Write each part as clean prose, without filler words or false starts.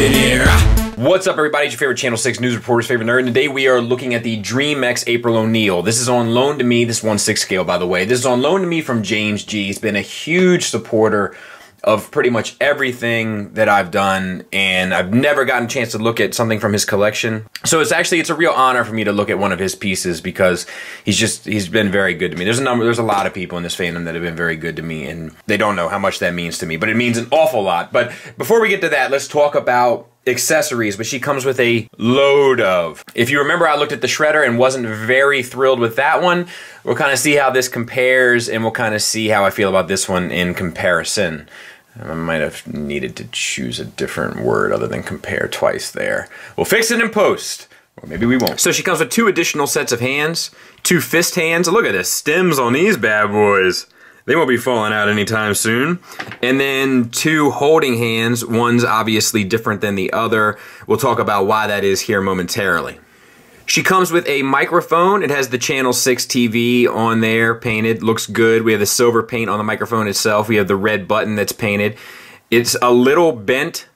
millionaire. What's up, everybody? It's your favorite Channel 6 news reporter's favorite nerd. And today we are looking at the Dream X April O'Neil. This is on loan to me. This is 1/6 scale, by the way. This is on loan to me from James G. He's been a huge supporter of pretty much everything that I've done, and I've never gotten a chance to look at something from his collection. So it's a real honor for me to look at one of his pieces because he's been very good to me. There's a lot of people in this fandom that have been very good to me, and they don't know how much that means to me, but it means an awful lot. But before we get to that, let's talk about accessories, which she comes with a load of. If you remember, I looked at the Shredder and wasn't very thrilled with that one. We'll kind of see how this compares, and we'll kind of see how I feel about this one in comparison. I might have needed to choose a different word other than compare twice there. We'll fix it in post. Or maybe we won't. So she comes with 2 additional sets of hands, 2 fist hands. Look at the stems on these bad boys. They won't be falling out anytime soon. And then 2 holding hands. One's obviously different than the other. We'll talk about why that is here momentarily. She comes with a microphone. It has the Channel 6 TV on there, painted. Looks good. We have the silver paint on the microphone itself. We have the red button that's painted. It's a little bent,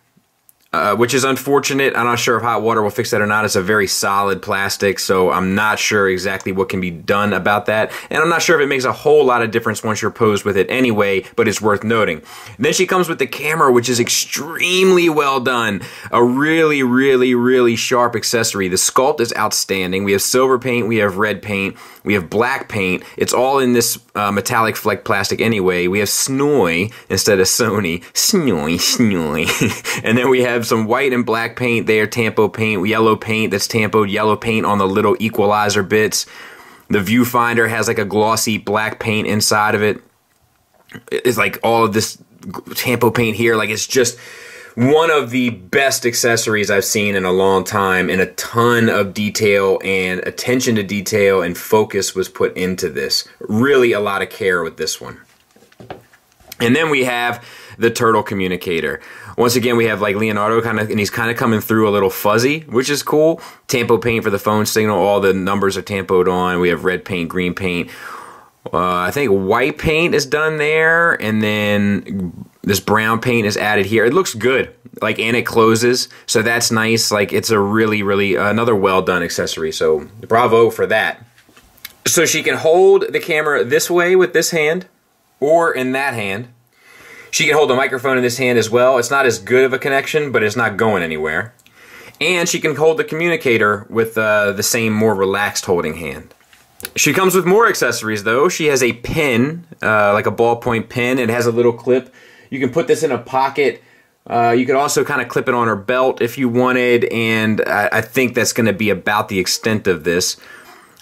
which is unfortunate. I'm not sure if hot water will fix that or not. It's a very solid plastic, so I'm not sure exactly what can be done about that. And I'm not sure if it makes a whole lot of difference once you're posed with it anyway, but it's worth noting. Then she comes with the camera, which is extremely well done. A really, really, really sharp accessory. The sculpt is outstanding. We have silver paint, we have red paint, we have black paint. It's all in this metallic fleck plastic anyway. We have Snoy instead of Sony. Snoy, Snoy. And then we have some white and black paint there, Tampo paint, yellow paint that's tampoed, yellow paint on the little equalizer bits. The viewfinder has like a glossy black paint inside of it. It's like all of this Tampo paint here. Like, it's just one of the best accessories I've seen in a long time, and a ton of detail and attention to detail and focus was put into this. Really a lot of care with this one. And then we have the turtle communicator. Once again, we have like Leonardo and he's kind of coming through a little fuzzy, which is cool. Tampo paint for the phone signal. All the numbers are tampoed on. We have red paint, green paint. I think white paint is done there, and then this brown paint is added here. It looks good, like, and it closes, so that's nice. Like, it's a really, really another well done accessory. So bravo for that. So she can hold the camera this way with this hand, or in that hand. She can hold the microphone in this hand as well. It's not as good of a connection, but it's not going anywhere. And she can hold the communicator with the same more relaxed holding hand. She comes with more accessories, though. She has a pin, like a ballpoint pin. It has a little clip. You can put this in a pocket. You could also kind of clip it on her belt if you wanted, and I think that's going to be about the extent of this.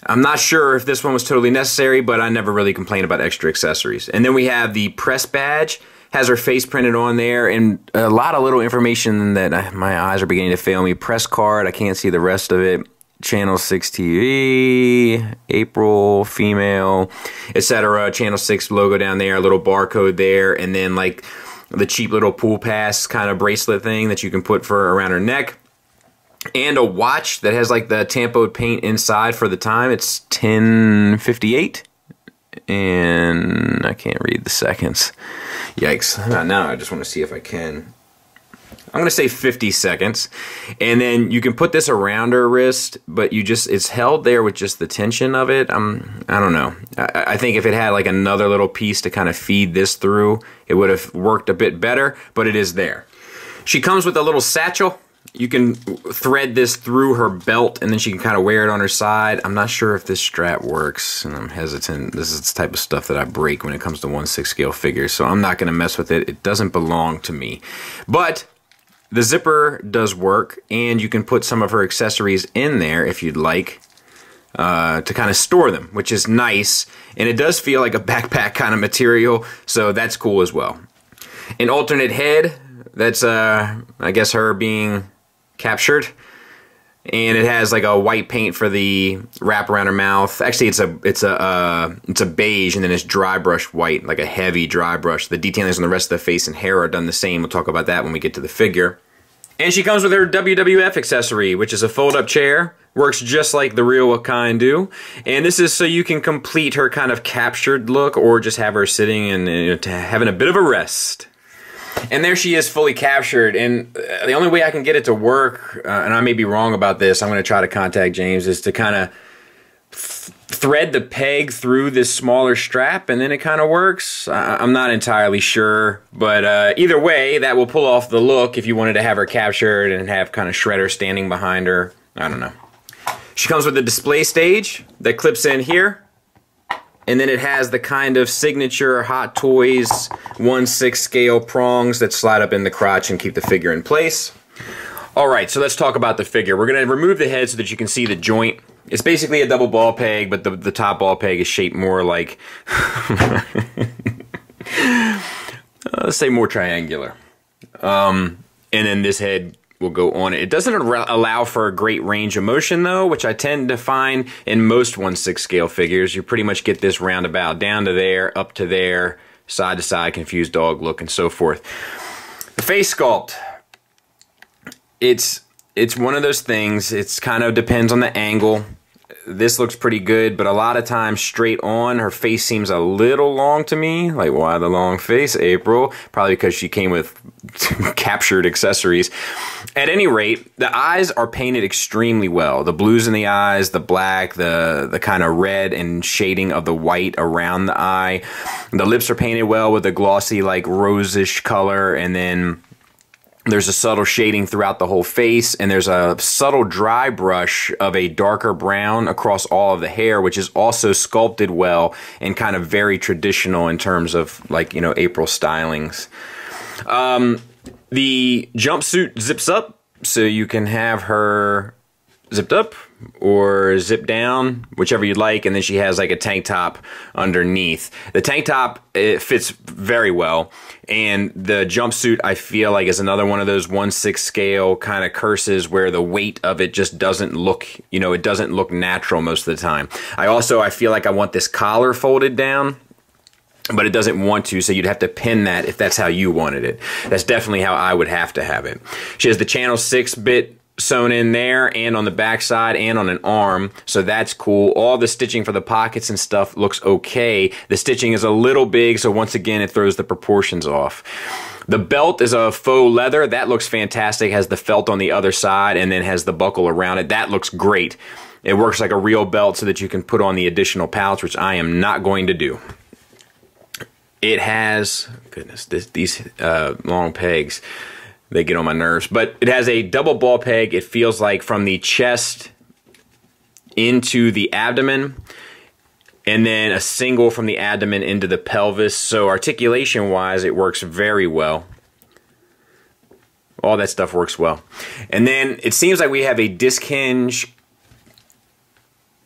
I'm not sure if this one was totally necessary, but I never really complain about extra accessories. And then we have the press badge. Has her face printed on there, and a lot of little information that my eyes are beginning to fail me. Press card, I can't see the rest of it. Channel 6 TV, April, female, etc. Channel 6 logo down there, a little barcode there, and then like the cheap little pool pass kind of bracelet thing that you can put around her neck. And a watch that has like the tampoed paint inside for the time. It's 10:58. And I can't read the seconds. Yikes. Now I just want to see if I can. I'm going to say 50 seconds. And then you can put this around her wrist, but it's held there with just the tension of it. I don't know. I think if it had like another little piece to kind of feed this through, it would have worked a bit better, but it is there. She comes with a little satchel. You can thread this through her belt, and then she can kind of wear it on her side. I'm not sure if this strap works, and I'm hesitant. This is the type of stuff that I break when it comes to 1/6 scale figures, so I'm not going to mess with it. It doesn't belong to me. But the zipper does work, and you can put some of her accessories in there if you'd like to kind of store them, which is nice. And it does feel like a backpack kind of material, so that's cool as well. An alternate head, that's I guess her being captured, and it has like a white paint for the wrap around her mouth. Actually, it's a beige, and then it's dry brush white, like a heavy dry brush. The detailings on the rest of the face and hair are done the same. We'll talk about that when we get to the figure. And she comes with her WWF accessory, which is a fold-up chair. Works just like the real kind do. And this is so you can complete her kind of captured look, or just have her sitting and having a bit of a rest. And there she is, fully captured. And the only way I can get it to work, and I may be wrong about this, I'm going to try to contact James, is to kind of thread the peg through this smaller strap, and then it kind of works. I'm not entirely sure, but either way, that will pull off the look if you wanted to have her captured and have kind of Shredder standing behind her. I don't know. She comes with a display stage that clips in here. And then it has the kind of signature Hot Toys 1/6 scale prongs that slide up in the crotch and keep the figure in place. Alright, so let's talk about the figure. We're going to remove the head so that you can see the joint. It's basically a double ball peg, but the top ball peg is shaped more like... let's say more triangular. And then this head will go on it. It doesn't allow for a great range of motion though, which I tend to find in most 1/6 scale figures. You pretty much get this roundabout, down to there, up to there, side to side, confused dog look, and so forth. The face sculpt. It's one of those things. It's kind of depends on the angle. This looks pretty good, but a lot of times straight on, her face seems a little long to me. Like, why the long face, April? Probably because she came with captured accessories. At any rate, the eyes are painted extremely well. The blues in the eyes, the black, the kind of red and shading of the white around the eye. The lips are painted well with a glossy, like, rosish color, and then there's a subtle shading throughout the whole face, and there's a subtle dry brush of a darker brown across all of the hair, which is also sculpted well and kind of very traditional in terms of, like, you know, April stylings. The jumpsuit zips up, so you can have her zipped up or zipped down, whichever you'd like, and then she has like a tank top underneath. The tank top, it fits very well, and the jumpsuit I feel like is another one of those 1/6 scale kind of curses where the weight of it just doesn't look, you know, it doesn't look natural most of the time. I feel like I want this collar folded down, but it doesn't want to, so you'd have to pin that if that's how you wanted it. That's definitely how I would have to have it. She has the channel 6-bit sewn in there and on the back side and on an arm, so that's cool. All the stitching for the pockets and stuff looks okay. The stitching is a little big, so once again it throws the proportions off. The belt is a faux leather. That looks fantastic. Has the felt on the other side and then has the buckle around it. That looks great. It works like a real belt so that you can put on the additional pouch, which I am not going to do. It has, goodness, these long pegs, they get on my nerves. But it has a double ball peg. It feels like from the chest into the abdomen, and then a single from the abdomen into the pelvis. So articulation-wise, it works very well. All that stuff works well. And then it seems like we have a disc hinge.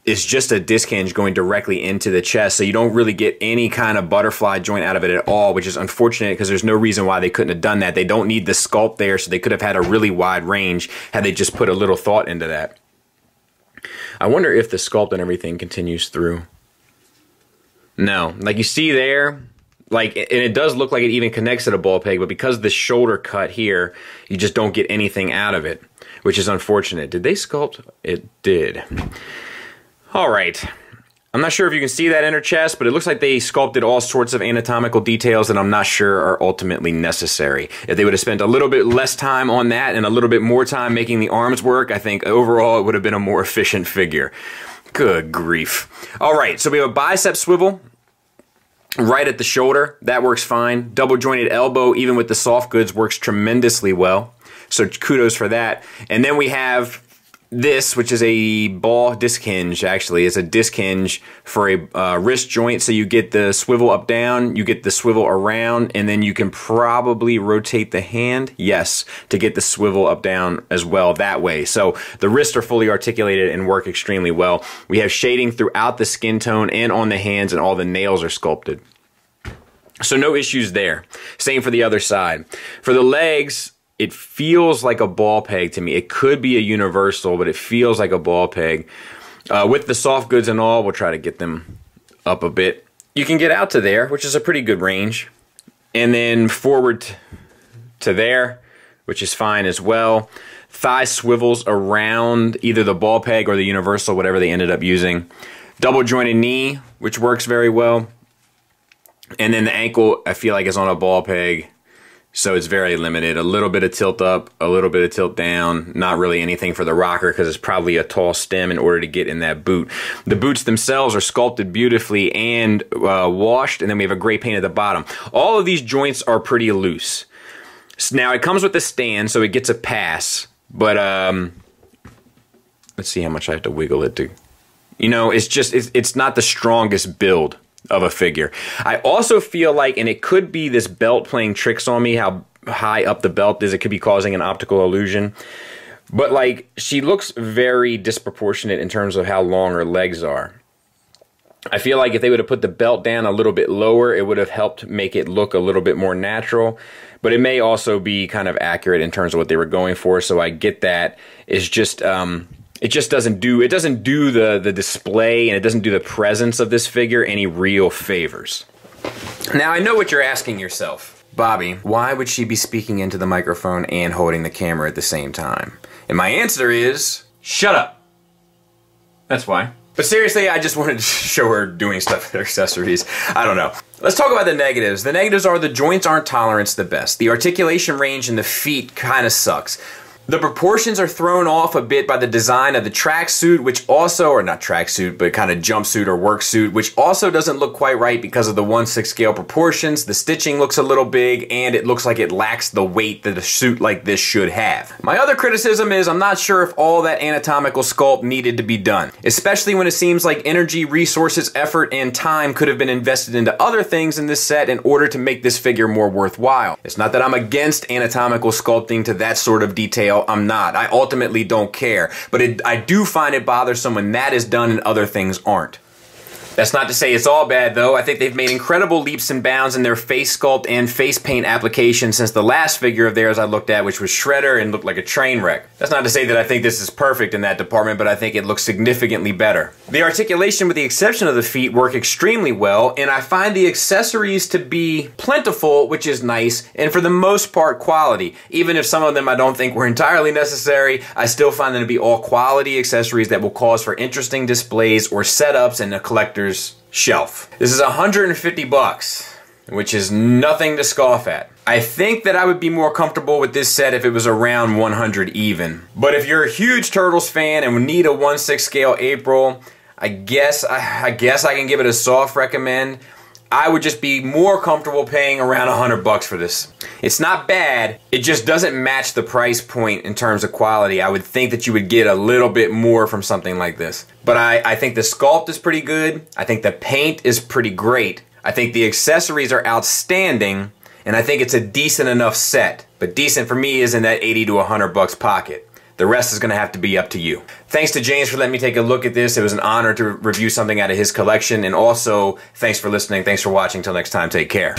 It's just a disc hinge going directly into the chest, so you don't really get any kind of butterfly joint out of it at all, which is unfortunate because there's no reason why they couldn't have done that. They don't need the sculpt there, so they could have had a really wide range had they just put a little thought into that. I wonder if the sculpt and everything continues through. No, like you see there, like, and it does look like it even connects to the ball peg, but because of the shoulder cut here, you just don't get anything out of it, which is unfortunate. Did they sculpt? It did. All right, I'm not sure if you can see that inner chest, but it looks like they sculpted all sorts of anatomical details that I'm not sure are ultimately necessary. If they would have spent a little bit less time on that and a little bit more time making the arms work, I think overall it would have been a more efficient figure. Good grief. All right, so we have a bicep swivel right at the shoulder. That works fine. Double jointed elbow, even with the soft goods, works tremendously well. So kudos for that. And then we have this, which is a ball disc hinge, actually. It's a disc hinge for a wrist joint, so you get the swivel up down, you get the swivel around, and then you can probably rotate the hand, yes, to get the swivel up down as well that way. So the wrists are fully articulated and work extremely well. We have shading throughout the skin tone and on the hands, and all the nails are sculpted. So no issues there. Same for the other side. For the legs, it feels like a ball peg to me. It could be a universal, but it feels like a ball peg. With the soft goods and all, we'll try to get them up a bit. You can get out to there, which is a pretty good range. And then forward to there, which is fine as well. Thigh swivels around either the ball peg or the universal, whatever they ended up using. Double jointed knee, which works very well. And then the ankle, I feel like, is on a ball peg. So it's very limited. A little bit of tilt up, a little bit of tilt down, not really anything for the rocker because it's probably a tall stem in order to get in that boot. The boots themselves are sculpted beautifully and washed, and then we have a gray paint at the bottom. All of these joints are pretty loose. So now it comes with a stand, so it gets a pass, but let's see how much I have to wiggle it to. You know, it's not the strongest build of a figure. I also feel like, and it could be this belt playing tricks on me, how high up the belt is, it could be causing an optical illusion. But like, she looks very disproportionate in terms of how long her legs are. I feel like if they would have put the belt down a little bit lower, it would have helped make it look a little bit more natural. But it may also be kind of accurate in terms of what they were going for, so I get that. It's just, it just doesn't do the display, and it doesn't do the presence of this figure any real favors. Now, I know what you're asking yourself. Bobby, why would she be speaking into the microphone and holding the camera at the same time? And my answer is, shut up. That's why. But seriously, I just wanted to show her doing stuff with her accessories. I don't know. Let's talk about the negatives. The negatives are the joints aren't tolerance the best. The articulation range in the feet kind of sucks. The proportions are thrown off a bit by the design of the tracksuit, which also, or not tracksuit, but kind of jumpsuit or work suit, which also doesn't look quite right because of the 1/6 scale proportions. The stitching looks a little big, and it looks like it lacks the weight that a suit like this should have. My other criticism is I'm not sure if all that anatomical sculpt needed to be done, especially when it seems like energy, resources, effort, and time could have been invested into other things in this set in order to make this figure more worthwhile. It's not that I'm against anatomical sculpting to that sort of detail. I'm not. I ultimately don't care. But I do find it bothersome when that is done and other things aren't. That's not to say it's all bad, though. I think they've made incredible leaps and bounds in their face sculpt and face paint application since the last figure of theirs I looked at, which was Shredder and looked like a train wreck. That's not to say that I think this is perfect in that department, but I think it looks significantly better. The articulation, with the exception of the feet, work extremely well, and I find the accessories to be plentiful, which is nice, and for the most part quality. Even if some of them I don't think were entirely necessary, I still find them to be all quality accessories that will cause for interesting displays or setups in a collector's shelf. This is 150 bucks, which is nothing to scoff at. I think that I would be more comfortable with this set if it was around 100 even. But if you're a huge Turtles fan and need a 1/6 scale April, I guess I can give it a soft recommend. I would just be more comfortable paying around 100 bucks for this. It's not bad, it just doesn't match the price point in terms of quality. I would think that you would get a little bit more from something like this. But I think the sculpt is pretty good, I think the paint is pretty great, I think the accessories are outstanding, and I think it's a decent enough set. But decent for me is in that 80 to 100 bucks pocket. The rest is going to have to be up to you. Thanks to James for letting me take a look at this. It was an honor to review something out of his collection. And also, thanks for listening. Thanks for watching. Till next time, take care.